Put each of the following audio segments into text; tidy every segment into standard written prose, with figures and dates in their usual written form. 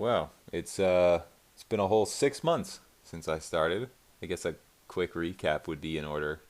Wow, it's been a whole 6 months since I started. I guess a quick recap would be in order.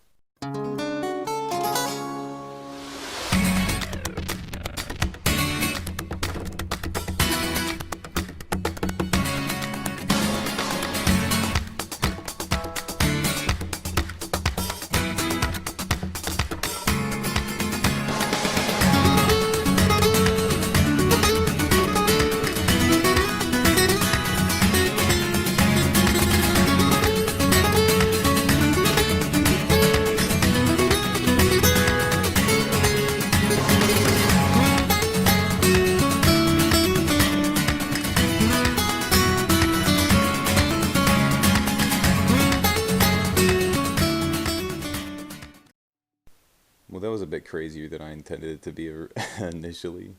Well, that was a bit crazier than I intended it to be initially.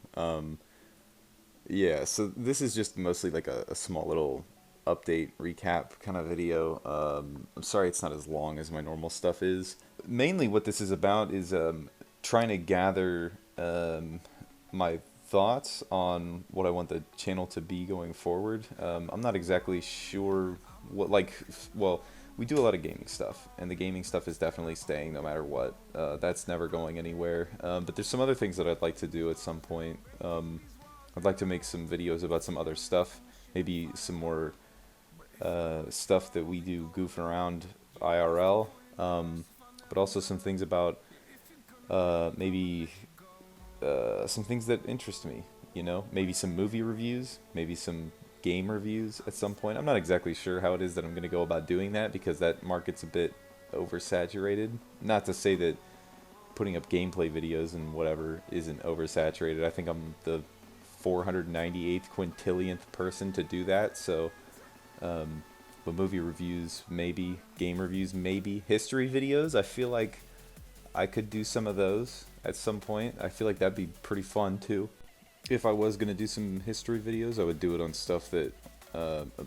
Yeah, so this is just mostly like a small little update recap kind of video. I'm sorry it's not as long as my normal stuff is. Mainly what this is about is trying to gather my thoughts on what I want the channel to be going forward. I'm not exactly sure what, well, we do a lot of gaming stuff, and the gaming stuff is definitely staying no matter what. That's never going anywhere. But there's some other things that I'd like to do at some point. I'd like to make some videos about some other stuff, maybe some more stuff that we do goofing around IRL, but also some things about maybe some things that interest me, maybe some movie reviews, maybe some game reviews at some point. I'm not exactly sure how it is that I'm going to go about doing that because that market's a bit oversaturated. Not to say that putting up gameplay videos and whatever isn't oversaturated. I think I'm the 498th quintillionth person to do that, so but movie reviews maybe, game reviews maybe, history videos I feel like I could do some of those at some point. I feel like that'd be pretty fun too. If I was gonna do some history videos, I would do it on stuff that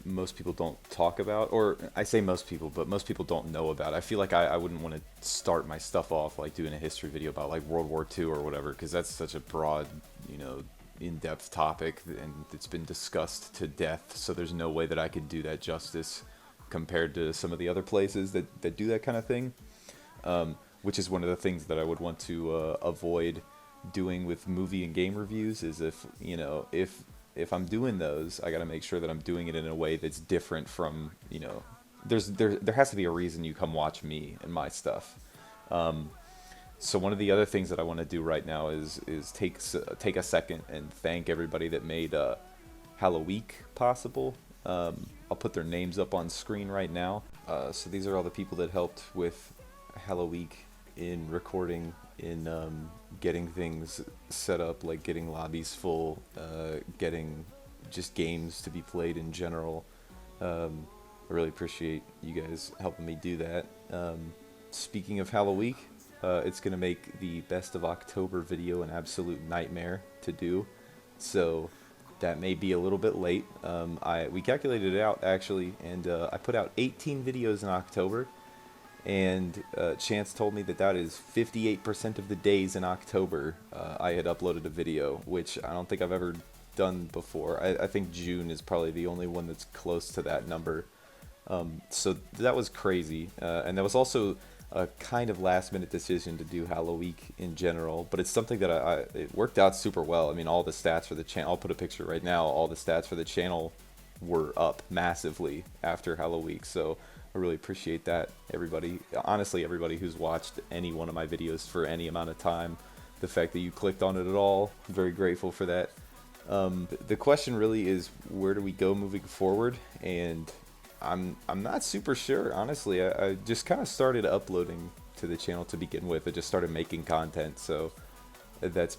most people don't talk about, or I say most people, but most people don't know about. I feel like I wouldn't want to start my stuff off like doing a history video about like World War II or whatever, because that's such a broad, in-depth topic, and it's been discussed to death, so there's no way that I could do that justice compared to some of the other places that do that kind of thing, which is one of the things that I would want to avoid doing with movie and game reviews. Is if I'm doing those, I got to make sure that I'm doing it in a way that's different from, there has to be a reason you come watch me and my stuff. So one of the other things that I want to do right now is take a second and thank everybody that made Halloween possible. I'll put their names up on screen right now. So these are all the people that helped with Halloween in recording, in getting things set up, like getting lobbies full, getting just games to be played in general. I really appreciate you guys helping me do that. Speaking of Halloween, it's going to make the best of October video an absolute nightmare to do, so that may be a little bit late. We calculated it out actually, and I put out 18 videos in October, and Chance told me that is 58% of the days in October I had uploaded a video, which I don't think I've ever done before. I think June is probably the only one that's close to that number. So that was crazy, and that was also a kind of last minute decision to do Halloween in general, but it's something that it worked out super well. I mean, all the stats for the channel, I'll put a picture right now, all the stats for the channel were up massively after Halloween, so I really appreciate that, everybody. Honestly, everybody who's watched any one of my videos for any amount of time, the fact that you clicked on it at all, I'm very grateful for that. The question really is, where do we go moving forward? And I'm not super sure, honestly. I just kind of started uploading to the channel to begin with. I just started making content, so that's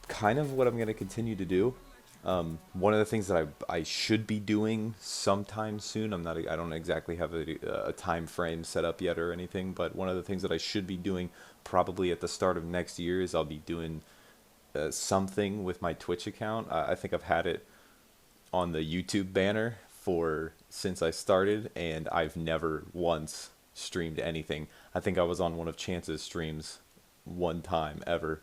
kind of what I'm going to continue to do. One of the things that I should be doing sometime soon, I don't exactly have a time frame set up yet or anything, but one of the things that I should be doing probably at the start of next year is I'll be doing something with my Twitch account. I think I've had it on the YouTube banner since I started, and I've never once streamed anything. I think I was on one of Chance's streams one time ever.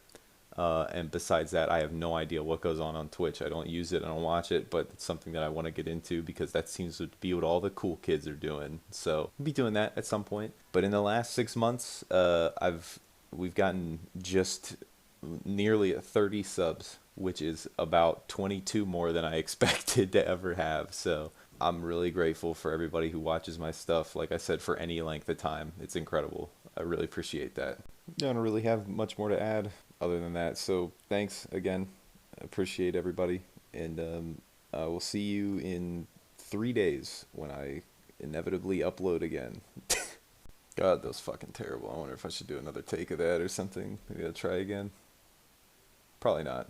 And besides that, I have no idea what goes on Twitch. I don't use it, I don't watch it, but it's something that I want to get into because that seems to be what all the cool kids are doing. So I'll be doing that at some point. But in the last 6 months, we've gotten just nearly 30 subs, which is about 22 more than I expected to ever have. So I'm really grateful for everybody who watches my stuff. Like I said, for any length of time, it's incredible. I really appreciate that. I don't really have much more to add other than that. So thanks again. I appreciate everybody. And we'll see you in 3 days when I inevitably upload again. God, that was fucking terrible. I wonder if I should do another take of that or something. Maybe I'll try again. Probably not.